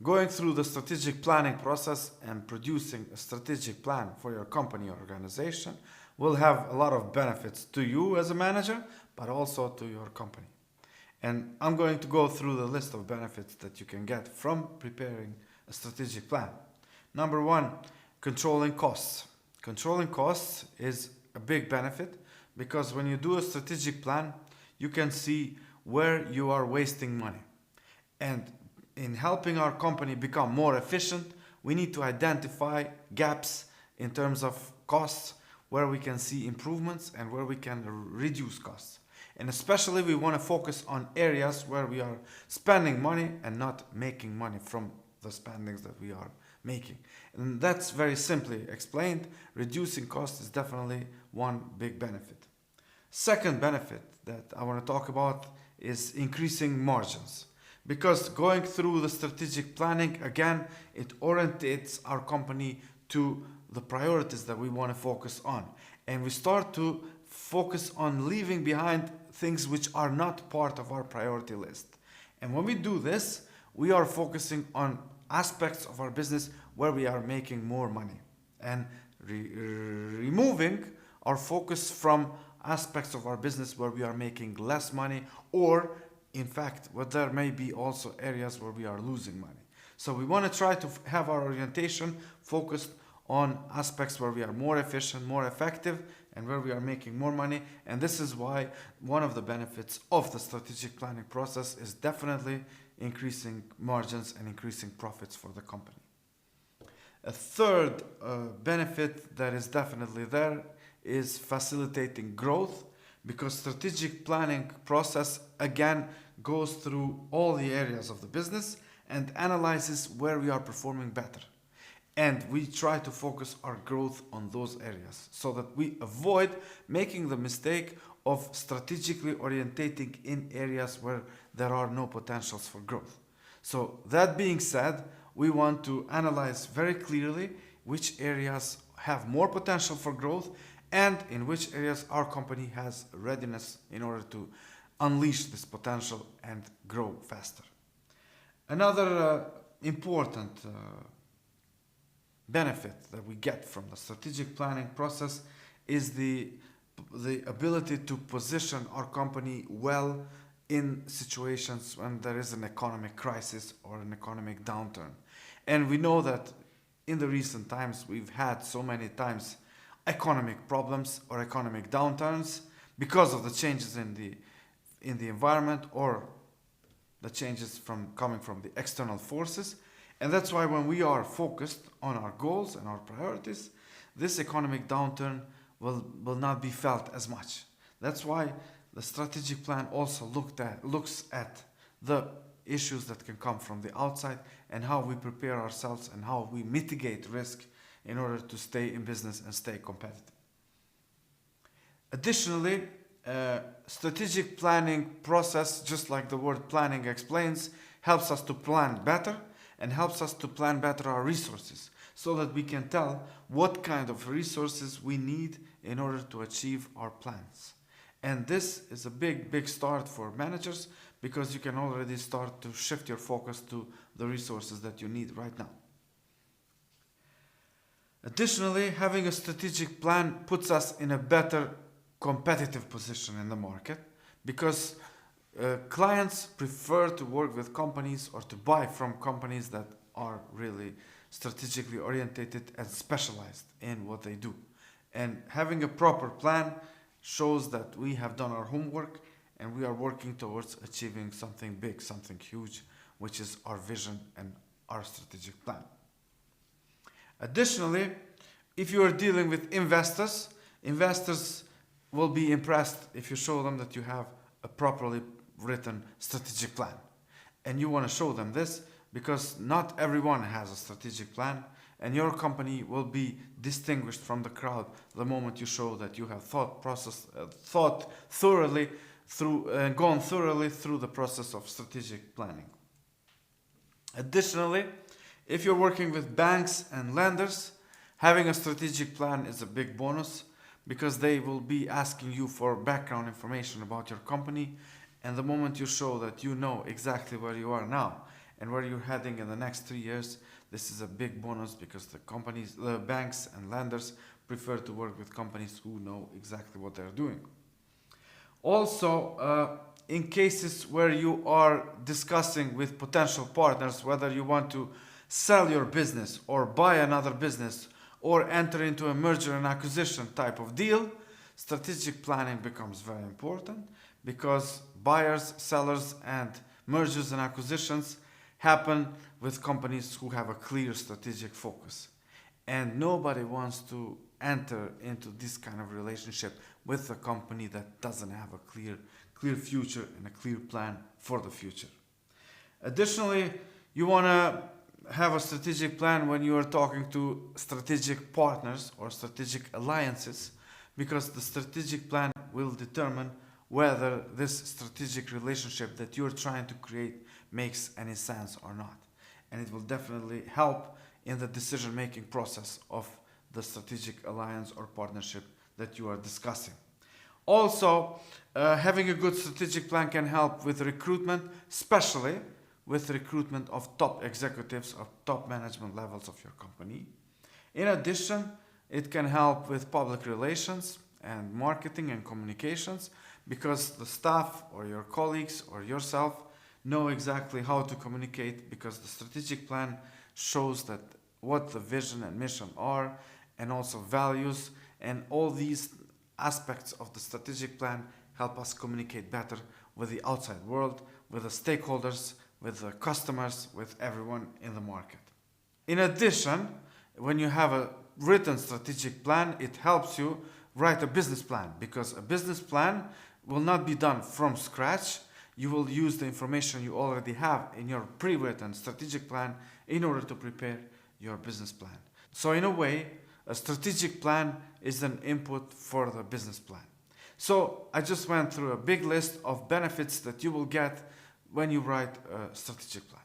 Going through the strategic planning process and producing a strategic plan for your company or organization will have a lot of benefits to you as a manager, but also to your company. And I'm going to go through the list of benefits that you can get from preparing a strategic plan. Number one, controlling costs. Controlling costs is a big benefit because when you do a strategic plan, you can see where you are wasting money. And in helping our company become more efficient, we need to identify gaps in terms of costs where we can see improvements and where we can reduce costs. And especially we want to focus on areas where we are spending money and not making money from the spendings that we are making. And that's very simply explained. Reducing costs is definitely one big benefit. Second benefit that I want to talk about is increasing margins. Because going through the strategic planning, again, it orientates our company to the priorities that we want to focus on. And we start to focus on leaving behind things which are not part of our priority list. And when we do this, we are focusing on aspects of our business where we are making more money and removing our focus from aspects of our business where we are making less money, or in fact where there may be also areas where we are losing money. So we want to try to have our orientation focused on aspects where we are more efficient, more effective, and where we are making more money. And this is why one of the benefits of the strategic planning process is definitely increasing margins and increasing profits for the company. A third benefit that is definitely there is facilitating growth, because strategic planning process again goes through all the areas of the business and analyzes where we are performing better. And we try to focus our growth on those areas so that we avoid making the mistake of strategically orientating in areas where there are no potentials for growth. So that being said, we want to analyze very clearly which areas have more potential for growth and in which areas our company has readiness in order to unleash this potential and grow faster. Another important benefit that we get from the strategic planning process is the ability to position our company well in situations when there is an economic crisis or an economic downturn. And we know that in the recent times we've had so many times economic problems or economic downturns because of the changes in the environment or the changes coming from the external forces. And that's why when we are focused on our goals and our priorities, this economic downturn will not be felt as much. That's why the strategic plan also looks at the issues that can come from the outside and how we prepare ourselves and how we mitigate risk in order to stay in business and stay competitive. Additionally, strategic planning process, just like the word planning explains, helps us to plan better and helps us to plan better our resources so that we can tell what kind of resources we need in order to achieve our plans. And this is a big start for managers because you can already start to shift your focus to the resources that you need right now. Additionally, having a strategic plan puts us in a better competitive position in the market because clients prefer to work with companies or to buy from companies that are really strategically orientated and specialized in what they do. And having a proper plan shows that we have done our homework and we are working towards achieving something big, something huge, which is our vision and our strategic plan. Additionally, if you are dealing with investors, investors will be impressed if you show them that you have a properly written strategic plan. And you want to show them this because not everyone has a strategic plan, and your company will be distinguished from the crowd the moment you show that you have thought thoroughly through and gone thoroughly through the process of strategic planning. Additionally, if you're working with banks and lenders, having a strategic plan is a big bonus because they will be asking you for background information about your company, and the moment you show that you know exactly where you are now and where you're heading in the next 3 years, this is a big bonus because the banks and lenders prefer to work with companies who know exactly what they're doing. Also, in cases where you are discussing with potential partners whether you want to sell your business or buy another business or enter into a merger and acquisition type of deal, strategic planning becomes very important because buyers, sellers, and mergers and acquisitions happen with companies who have a clear strategic focus. And nobody wants to enter into this kind of relationship with a company that doesn't have a clear future and a clear plan for the future. Additionally, you want to have a strategic plan when you are talking to strategic partners or strategic alliances, because the strategic plan will determine whether this strategic relationship that you're trying to create makes any sense or not. And it will definitely help in the decision-making process of the strategic alliance or partnership that you are discussing. Also, having a good strategic plan can help with recruitment, especially with recruitment of top executives or top management levels of your company. In addition, it can help with public relations and marketing and communications, because the staff or your colleagues or yourself know exactly how to communicate, because the strategic plan shows that what the vision and mission are, and also values, and all these aspects of the strategic plan help us communicate better with the outside world, with the stakeholders, with the customers, with everyone in the market. In addition, when you have a written strategic plan, it helps you write a business plan, because a business plan will not be done from scratch. You will use the information you already have in your pre-written strategic plan in order to prepare your business plan. So in a way, a strategic plan is an input for the business plan. So I just went through a big list of benefits that you will get when you write a strategic plan.